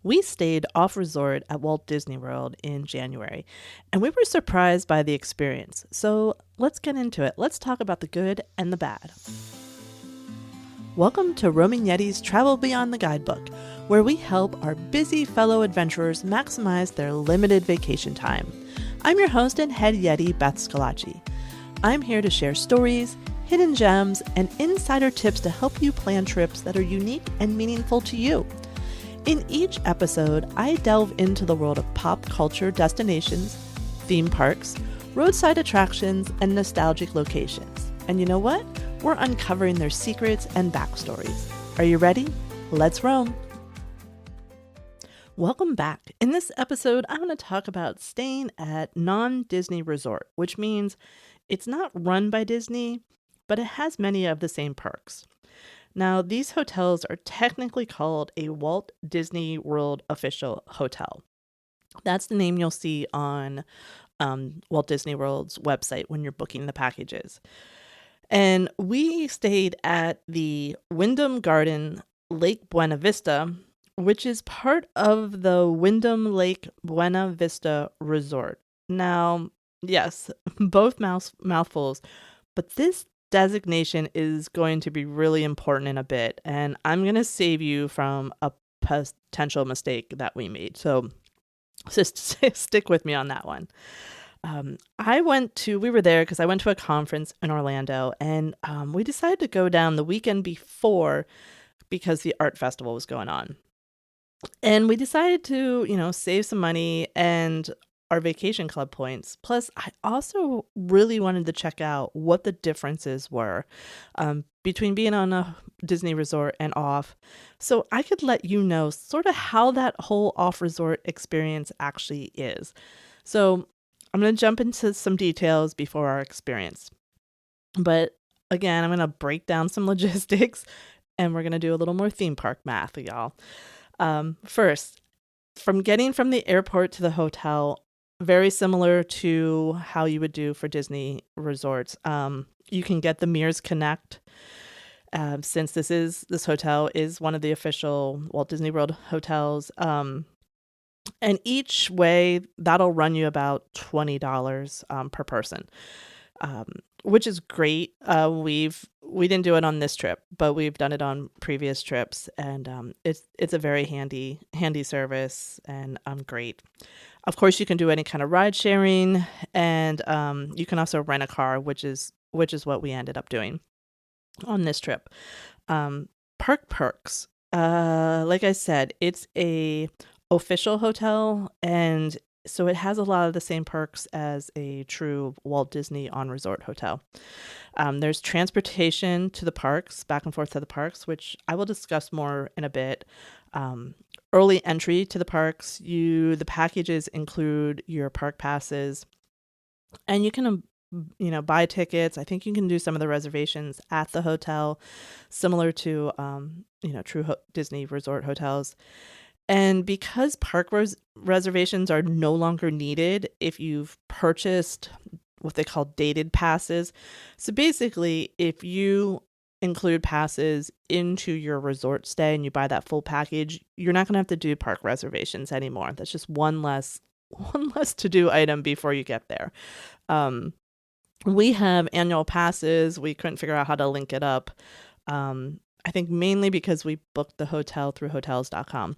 We stayed off resort at Walt Disney World in January, and we were surprised by the experience. So let's get into it. Let's talk about the good and the bad. Welcome to Roaming Yeti's Travel Beyond the Guidebook, where we help our busy fellow adventurers maximize their limited vacation time. I'm your host and head Yeti, Beth Scalacci. I'm here to share stories, hidden gems, and insider tips to help you plan trips that are unique and meaningful to you. In each episode, I delve into the world of pop culture destinations, theme parks, roadside attractions, and nostalgic locations. And you know what? We're uncovering their secrets and backstories. Are you ready? Let's roam! Welcome back. In this episode, I'm going to talk about staying at non-Disney resort, which means it's not run by Disney, but it has many of the same perks. Now, these hotels are technically called a Walt Disney World official hotel. That's the name you'll see on Walt Disney World's website when you're booking the packages. And we stayed at the Wyndham Garden Lake Buena Vista, which is part of the Wyndham Lake Buena Vista Resort. Now, yes, both mouthfuls, but this designation is going to be really important in a bit, and I'm going to save you from a potential mistake that we made. So just stick with me on that one. We were there because I went to a conference in Orlando, and we decided to go down the weekend before because the art festival was going on. And we decided to, save some money and our vacation club points. Plus, I also really wanted to check out what the differences were between being on a Disney resort and off, so I could let you know sort of how that whole off-resort experience actually is. So I'm going to jump into some details before our experience. But again, I'm going to break down some logistics, and we're going to do a little more theme park math, y'all. First, from getting from the airport to the hotel, very similar to how you would do for Disney resorts. You can get the Mears Connect, since this hotel is one of the official Walt Disney World hotels. And each way, that'll run you about $20 per person, which is great. We didn't do it on this trip, but we've done it on previous trips, and it's a very handy service, and great. Of course, you can do any kind of ride sharing, and you can also rent a car, which is what we ended up doing on this trip. Park perks. Like I said, it's a official hotel, and so it has a lot of the same perks as a true Walt Disney on-resort hotel. There's transportation to the parks, back and forth to the parks, which I will discuss more in a bit. Early entry to the parks. The packages include your park passes, and you can buy tickets. I think you can do some of the reservations at the hotel, similar to true Disney resort hotels. And because park reservations are no longer needed if you've purchased what they call dated passes. So basically, if you include passes into your resort stay and you buy that full package, you're not going to have to do park reservations anymore. That's just one less to-do item before you get there. We have annual passes. We couldn't figure out how to link it up. I think mainly because we booked the hotel through hotels.com.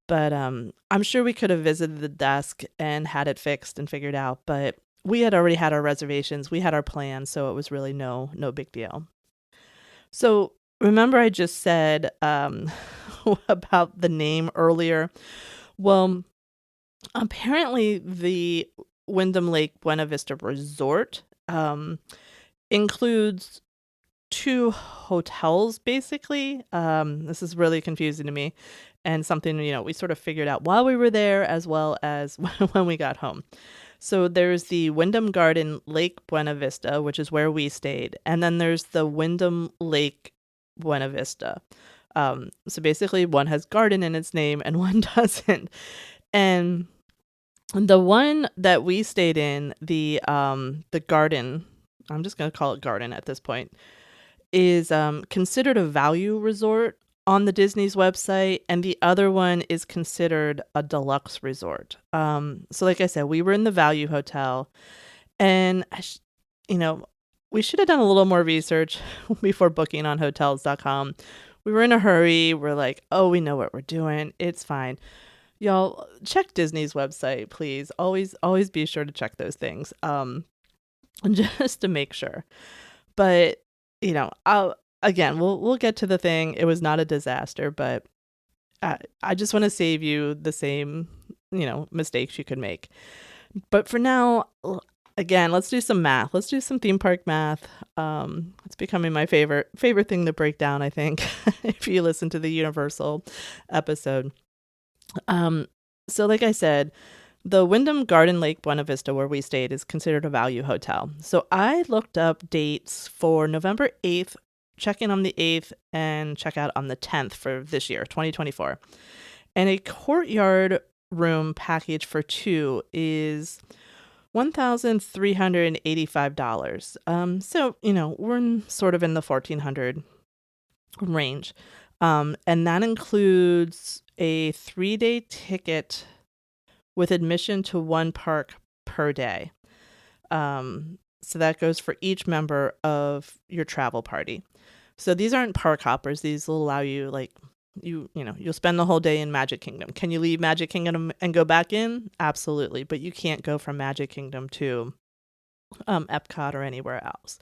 But I'm sure we could have visited the desk and had it fixed and figured out. But we had already had our reservations. We had our plans, so it was really no big deal. So remember I just said about the name earlier? Well, apparently the Wyndham Lake Buena Vista Resort includes 2 hotels, basically. This is really confusing to me, and something we sort of figured out while we were there as well as when we got home. So there's the Wyndham Garden Lake Buena Vista, which is where we stayed, and then there's the Wyndham Lake Buena Vista. So basically, one has garden in its name and one doesn't. And the one that we stayed in, the garden, I'm just going to call it garden at this point, is considered a value resort on the Disney's website, and the other one is considered a deluxe resort. So like I said, we were in the value hotel, and you know, we should have done a little more research before booking on hotels.com. We were in a hurry. We're like, oh, we know what we're doing. It's fine. Y'all check Disney's website, please. Always be sure to check those things. Just to make sure. But, we'll get to the thing. It was not a disaster, but I just want to save you the same, mistakes you could make. But for now, again, let's do some math. Let's do some theme park math. It's becoming my favorite thing to break down, I think, if you listen to the Universal episode. So like I said, the Wyndham Garden Lake Buena Vista, where we stayed, is considered a value hotel. So I looked up dates for November 8th, check in on the 8th, and check out on the 10th for this year, 2024. And a courtyard room package for two is $1,385. So, we're sort of in the $1,400 range. And that includes a 3-day ticket with admission to one park per day. So that goes for each member of your travel party. So these aren't park hoppers. These will allow you, you'll spend the whole day in Magic Kingdom. Can you leave Magic Kingdom and go back in? Absolutely. But you can't go from Magic Kingdom to Epcot or anywhere else.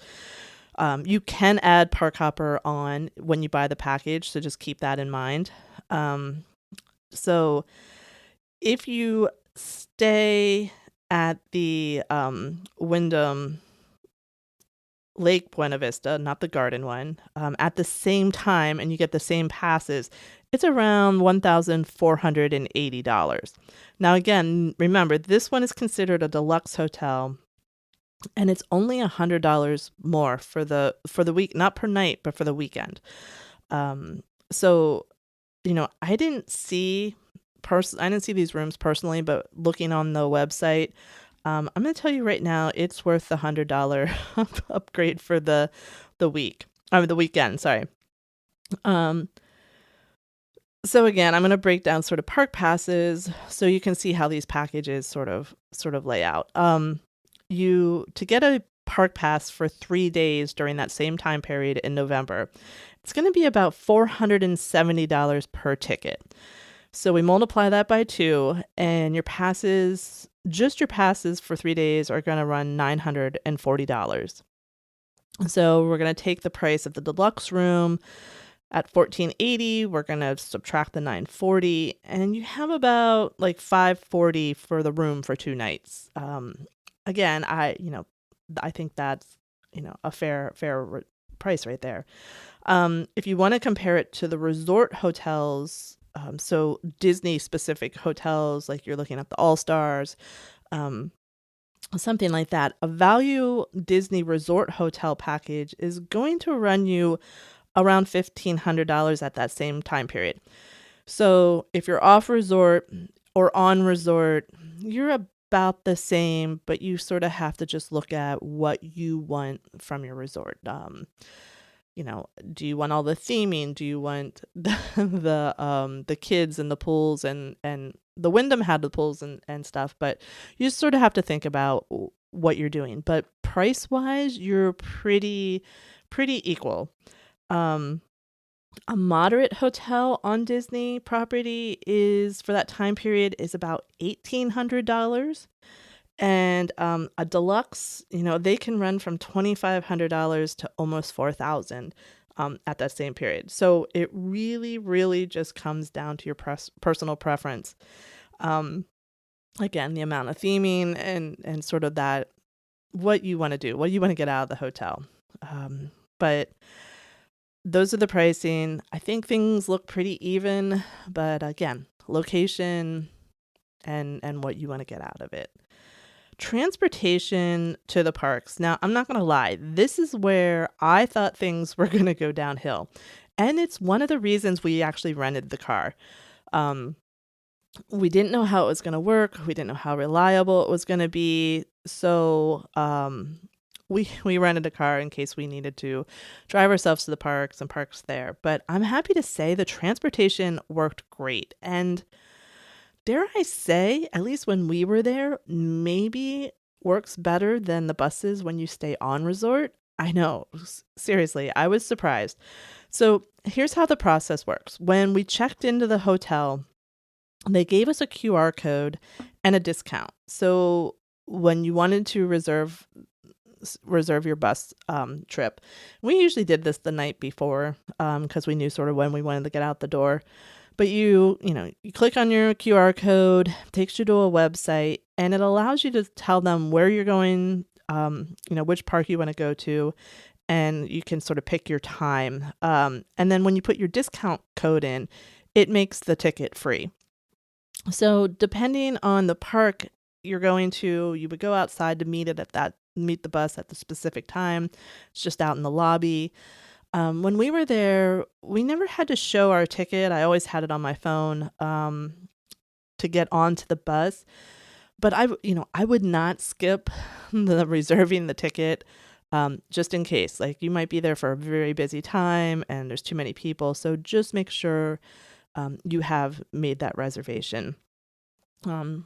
You can add park hopper on when you buy the package, so just keep that in mind. So if you stay at the Wyndham Lake Buena Vista, not the garden one, at the same time, and you get the same passes, it's around $1,480. Now, again, remember, this one is considered a deluxe hotel, and it's only $100 more for the week, not per night, but for the weekend. So, I didn't see these rooms personally, but looking on the website, I'm going to tell you right now, it's worth the $100 upgrade for the weekend. Sorry. So again, I'm going to break down sort of park passes so you can see how these packages sort of lay out. To get a park pass for 3 days during that same time period in November, it's going to be about $470 per ticket. So we multiply that by 2, and your passes for 3 days are going to run $940. So we're going to take the price of the deluxe room at $1,480. We're going to subtract the $940, and you have about $540 for the room for 2 nights. Again, I think that's a fair price right there. If you want to compare it to the resort hotels, so Disney specific hotels, like you're looking at the All-Stars, something like that, a value Disney resort hotel package is going to run you around $1,500 at that same time period. So if you're off resort or on resort, you're about the same, but you sort of have to just look at what you want from your resort. Do you want all the theming? Do you want the kids and the pools, and the Wyndham had the pools and stuff, but you just sort of have to think about what you're doing. But price wise, you're pretty equal. A moderate hotel on Disney property is, for that time period, is about $1,800. And a deluxe, they can run from $2,500 to almost $4,000 at that same period. So it really, really just comes down to your personal preference. Again, the amount of theming and sort of that, what you want to do, what you want to get out of the hotel. But those are the pricing. I think things look pretty even, but again, location and what you want to get out of it. Transportation to the parks. Now, I'm not going to lie. This is where I thought things were going to go downhill. And it's one of the reasons we actually rented the car. We didn't know how it was going to work. We didn't know how reliable it was going to be. So we rented a car in case we needed to drive ourselves to the parks and parks there. But I'm happy to say the transportation worked great. And dare I say, at least when we were there, maybe works better than the buses when you stay on resort. I know, seriously, I was surprised. So here's how the process works. When we checked into the hotel, they gave us a QR code and a discount. So when you wanted to reserve your bus trip, we usually did this the night before because we knew sort of when we wanted to get out the door. But you click on your QR code, takes you to a website, and it allows you to tell them where you're going, which park you want to go to, and you can sort of pick your time. And then when you put your discount code in, it makes the ticket free. So depending on the park you're going to, you would go outside to meet the bus at the specific time. It's just out in the lobby. When we were there, we never had to show our ticket. I always had it on my phone to get onto the bus. But I would not skip the reserving the ticket just in case. Like you might be there for a very busy time and there's too many people. So just make sure you have made that reservation. And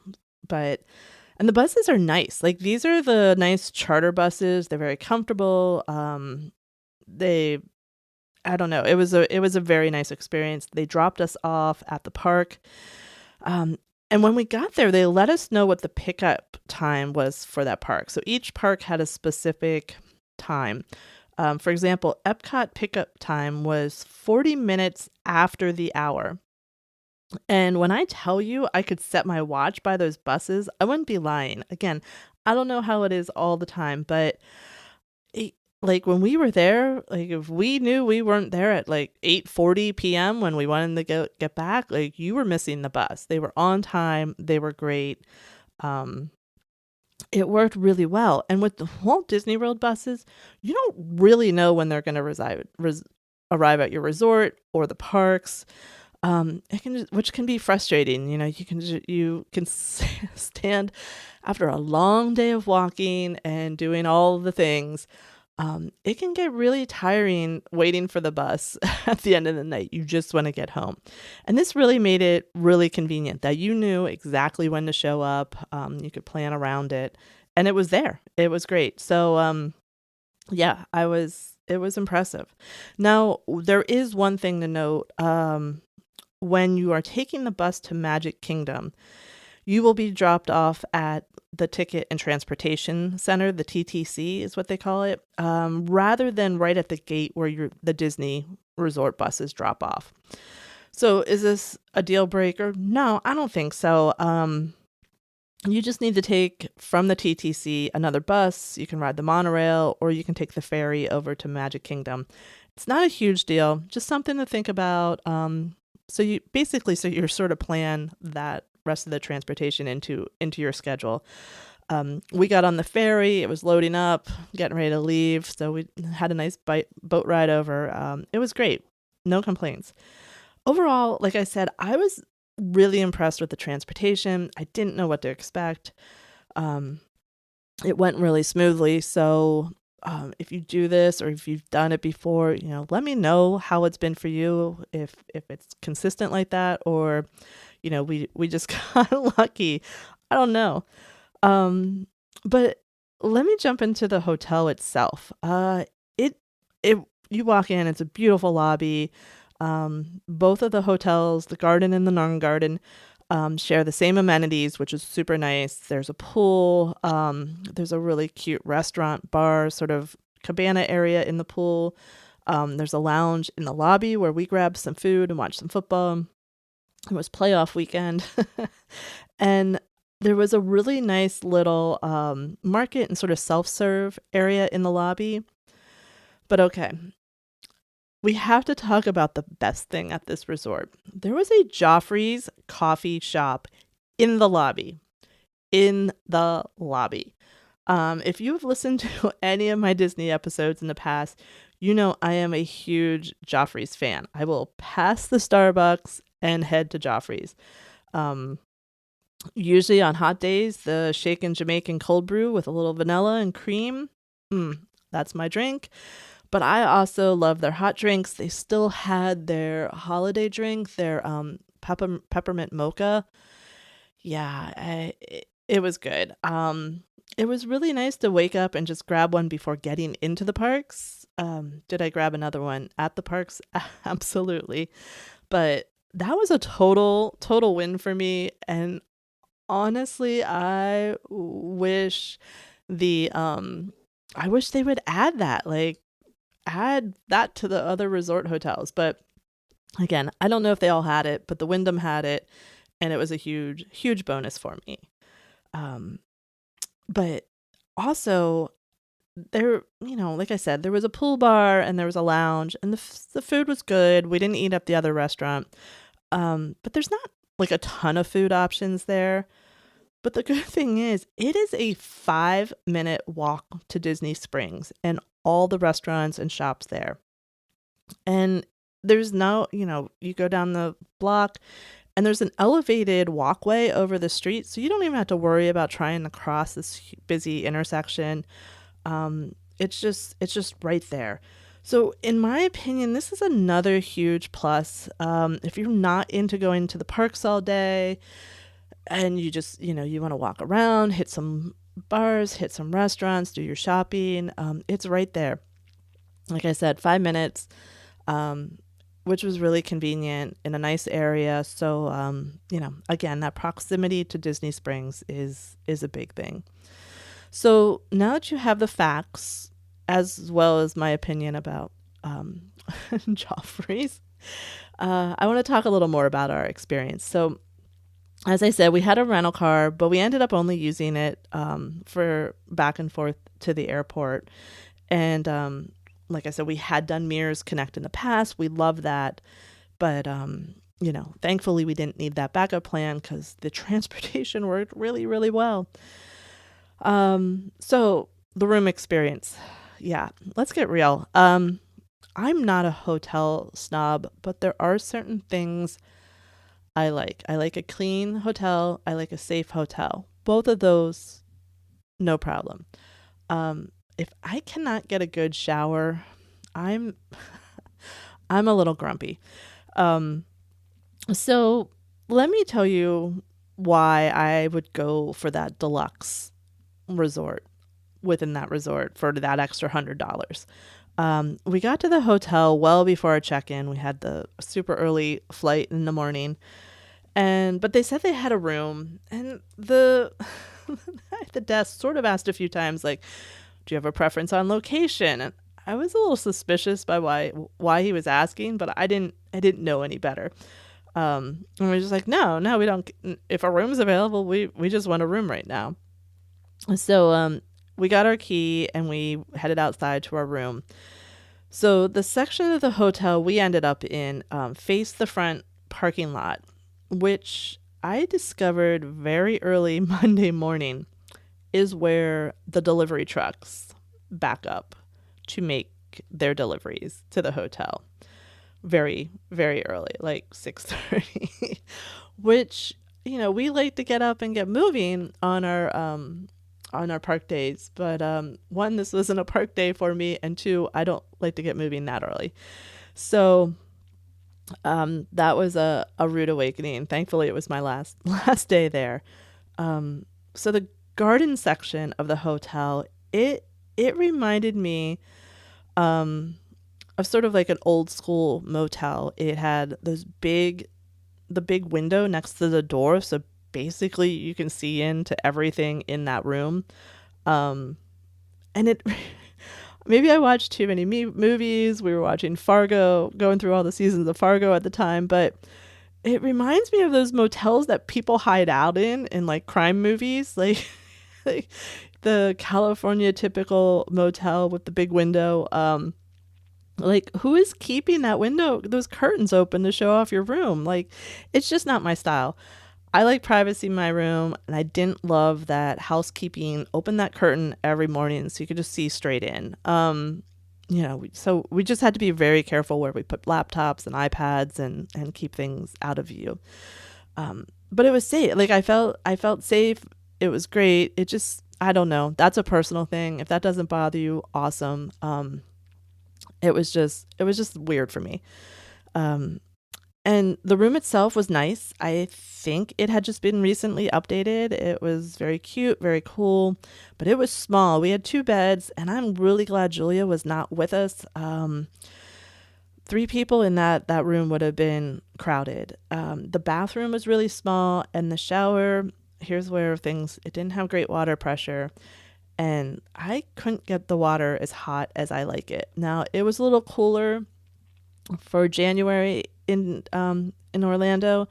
the buses are nice. Like these are the nice charter buses. They're very comfortable. I don't know. It was a very nice experience. They dropped us off at the park. And when we got there, they let us know what the pickup time was for that park. So each park had a specific time. For example, Epcot pickup time was 40 minutes after the hour. And when I tell you I could set my watch by those buses, I wouldn't be lying. Again, I don't know how it is all the time, but like when we were there, like if we knew we weren't there at like 8:40 p.m. when we wanted to get back, like you were missing the bus. They were on time. They were great. It worked really well. And with the Walt Disney World buses, you don't really know when they're going to arrive at your resort or the parks. Which can be frustrating. You can stand after a long day of walking and doing all the things. It can get really tiring waiting for the bus at the end of the night. You just want to get home. And this really made it really convenient that you knew exactly when to show up. You could plan around it, and it was there. It was great. So, yeah, it was impressive. Now, there is one thing to note. When you are taking the bus to Magic Kingdom, you will be dropped off at the Ticket and Transportation Center, the TTC is what they call it, rather than right at the gate where the Disney resort buses drop off. So is this a deal breaker? No, I don't think so. You just need to take from the TTC another bus. You can ride the monorail or you can take the ferry over to Magic Kingdom. It's not a huge deal, just something to think about. So you're sort of plan that rest of the transportation into your schedule. We got on the ferry. It was loading up, getting ready to leave. So we had a nice boat ride over. It was great. No complaints. Overall, like I said, I was really impressed with the transportation. I didn't know what to expect. It went really smoothly. So if you do this or if you've done it before, let me know how it's been for you, if it's consistent like that, or, we just got lucky. I don't know. But let me jump into the hotel itself. You walk in, it's a beautiful lobby. Both of the hotels, the garden and the non-garden, share the same amenities, which is super nice. There's a pool. There's a really cute restaurant, bar, sort of cabana area in the pool. There's a lounge in the lobby where we grabbed some food and watched some football. It was playoff weekend. And there was a really nice little market and sort of self-serve area in the lobby. But okay, we have to talk about the best thing at this resort. There was a Joffrey's coffee shop in the lobby. In the lobby. If you've listened to any of my Disney episodes in the past, you know I am a huge Joffrey's fan. I will pass the Starbucks and head to Joffrey's. Usually on hot days, the shaken Jamaican cold brew with a little vanilla and cream. That's my drink. But I also love their hot drinks. They still had their holiday drink, their peppermint mocha. Yeah, it was good. It was really nice to wake up and just grab one before getting into the parks. Did I grab another one at the parks? Absolutely. But that was a total win for me. And honestly, the I wish they would add that, like add that to the other resort hotels. But again, I don't know if they all had it, but the Wyndham had it, and it was a huge bonus for me. Um, but also there, like I said, there was a pool bar and there was a lounge, and the food was good. We didn't eat up the other restaurant. But there's not like a ton of food options there. But the good thing is, it is a 5-minute walk to Disney Springs and all the restaurants and shops there. And there's no, you go down the block and there's an elevated walkway over the street. So you don't even have to worry about trying to cross this busy intersection. It's just right there. So in my opinion, this is another huge plus. If you're not into going to the parks all day, and you just, you want to walk around, hit some bars, hit some restaurants, do your shopping. It's right there. Like I said, 5 minutes, which was really convenient in a nice area. So, again, that proximity to Disney Springs is a big thing. So now that you have the facts, as well as my opinion about Joffrey's, I want to talk a little more about our experience. So, as I said, we had a rental car, but we ended up only using it for back and forth to the airport. And like I said, we had done Mirrors Connect in the past. We love that. But, thankfully we didn't need that backup plan because the transportation worked really, really well. So the room experience. Yeah, let's get real. I'm not a hotel snob, but there are certain things I like. I like a clean hotel. I like a safe hotel. Both of those, no problem. If I cannot get a good shower, I'm I'm a little grumpy. So let me tell you why I would go for that deluxe resort within that resort for that extra $100. We got to the hotel well before our check-in. We had the super early flight in the morning. But they said they had a room, and the desk sort of asked a few times, like, do you have a preference on location? And I was a little suspicious by why he was asking, but I didn't know any better. And we were just like, no, we don't. If a room's available, we just want a room right now. So we got our key and we headed outside to our room. So the section of the hotel we ended up in faced the front parking lot, which I discovered very early Monday morning is where the delivery trucks back up to make their deliveries to the hotel. Very, very early, like 6:30, which, we like to get up and get moving on our park days. But one, this wasn't a park day for me, and two, I don't like to get moving that early. So that was a rude awakening. Thankfully, it was my last day there. So the garden section of the hotel, it reminded me of sort of like an old school motel. It had the big window next to the door, so basically you can see into everything in that room. And it maybe I watched too many movies. We were watching Fargo, going through all the seasons of Fargo at the time, but it reminds me of those motels that people hide out in like crime movies, like the California typical motel with the big window. Like, who is keeping that window, those curtains open to show off your room? Like, it's just not my style. I like privacy in my room, and I didn't love that housekeeping opened that curtain every morning so you could just see straight in. So we just had to be very careful where we put laptops and iPads and keep things out of view. But it was safe. Like, I felt safe. It was great. I don't know. That's a personal thing. If that doesn't bother you, awesome. It was just weird for me. Um, and the room itself was nice. I think it had just been recently updated. It was very cute, very cool, but it was small. We had two beds, and I'm really glad Julia was not with us. Three people in that room would have been crowded. The bathroom was really small, and the shower, here's where it didn't have great water pressure, and I couldn't get the water as hot as I like it. Now, it was a little cooler for January in Orlando,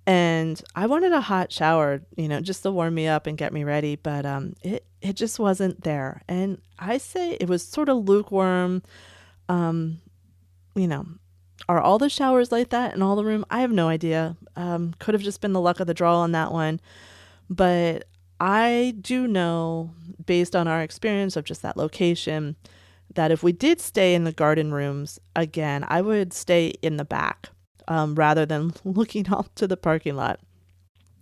and I wanted a hot shower, just to warm me up and get me ready, but it just wasn't there. And I say it was sort of lukewarm. Um, you know, are all the showers like that in all the room? I have no idea. Could have just been the luck of the draw on that one. But I do know, based on our experience of just that location, that if we did stay in the garden rooms again, I would stay in the back rather than looking off to the parking lot.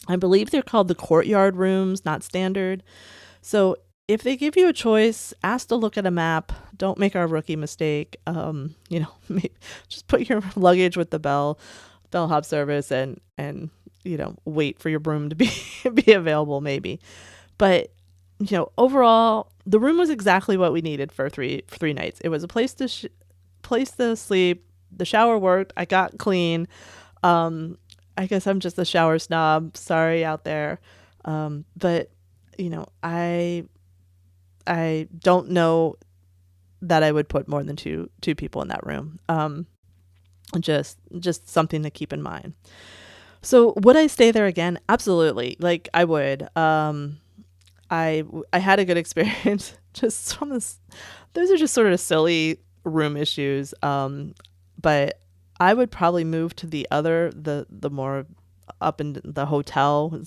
I believe they're called the courtyard rooms, not standard. So if they give you a choice, ask to look at a map. Don't make our rookie mistake. Maybe just put your luggage with the bellhop service and wait for your broom to be available maybe. But overall, the room was exactly what we needed for three nights. It was a place to sleep. The shower worked. I got clean. I guess I'm just a shower snob. Sorry out there. But I don't know that I would put more than two people in that room. Just something to keep in mind. So would I stay there again? Absolutely. Like I would. I had a good experience just from this. Those are just sort of silly room issues. But I would probably move to the more up in the hotel.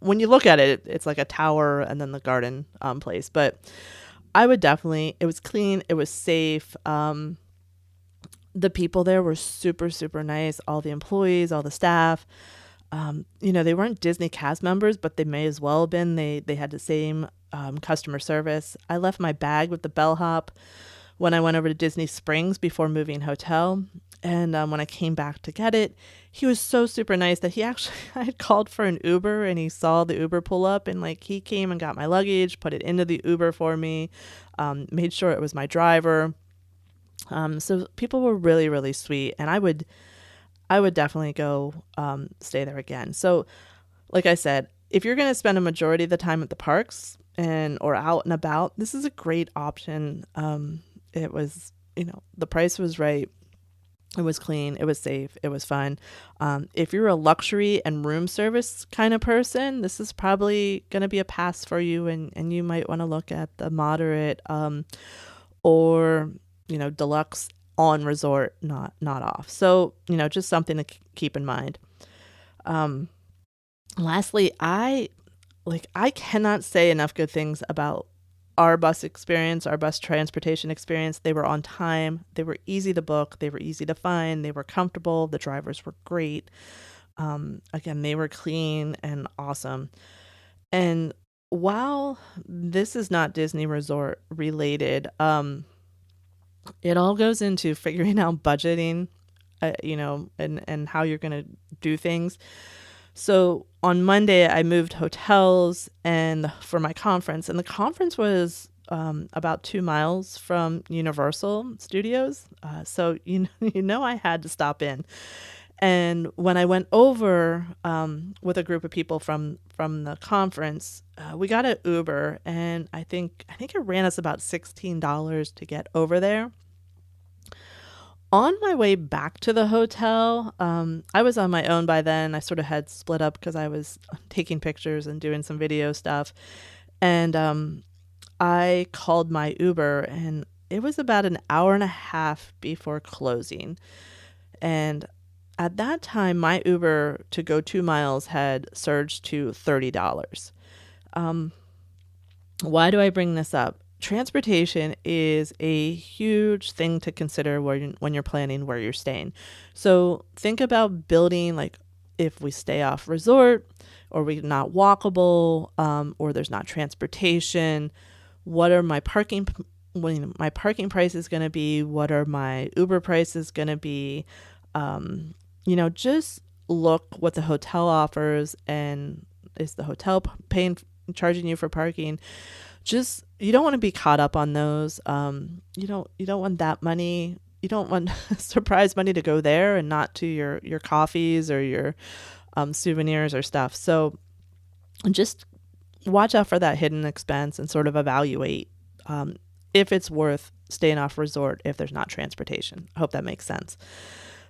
When you look at it, it's like a tower and then the garden place. But I would definitely, it was clean, it was safe. The people there were super, super nice. All the employees, all the staff. They weren't Disney cast members, but they may as well have been. They had the same customer service. I left my bag with the bellhop when I went over to Disney Springs before moving hotel. And when I came back to get it, he was so super nice that I had called for an Uber and he saw the Uber pull up and he came and got my luggage, put it into the Uber for me, made sure it was my driver. So people were really, really sweet, and I would definitely go stay there again. So like I said, if you're going to spend a majority of the time at the parks or out and about, this is a great option. It was, the price was right. It was clean. It was safe. It was fun. If you're a luxury and room service kind of person, this is probably going to be a pass for you, and you might want to look at the moderate or deluxe on resort, not off. So just something to keep in mind. Lastly, I cannot say enough good things about our bus experience, our bus transportation experience. They were on time. They were easy to book. They were easy to find. They were comfortable. The drivers were great. Again, they were clean and awesome. And while this is not Disney Resort related, it all goes into figuring out budgeting, and how you're going to do things. So on Monday, I moved hotels for my conference, and the conference was about 2 miles from Universal Studios. So I had to stop in. And when I went over with a group of people from the conference, we got an Uber, and I think it ran us about $16 to get over there. On my way back to the hotel, I was on my own by then. I sort of had split up because I was taking pictures and doing some video stuff. And I called my Uber, and it was about an hour and a half before closing. And at that time, my Uber to go 2 miles had surged to $30. Why do I bring this up? Transportation is a huge thing to consider when you're planning where you're staying. So think about building if we stay off resort, or we're not walkable, or there's not transportation, what are my parking prices going to be? What are my Uber prices going to be? Just look what the hotel offers, and is the hotel charging you for parking? Just, you don't want to be caught up on those. You don't want that money. You don't want surprise money to go there and not to your coffees or your souvenirs or stuff. So just watch out for that hidden expense and sort of evaluate if it's worth staying off resort if there's not transportation. I hope that makes sense.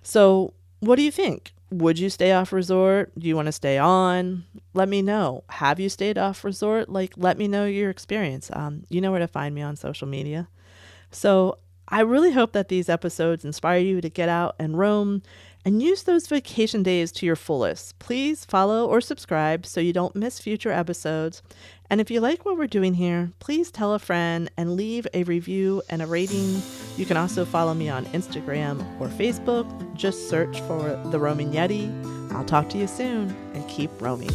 So what do you think? Would you stay off resort? Do you want to stay on? Let me know. Have you stayed off resort? Let me know your experience. You know where to find me on social media. So I really hope that these episodes inspire you to get out and roam and use those vacation days to your fullest. Please follow or subscribe so you don't miss future episodes. And if you like what we're doing here, please tell a friend and leave a review and a rating. You can also follow me on Instagram or Facebook. Just search for The Roaming Yeti. I'll talk to you soon, and keep roaming.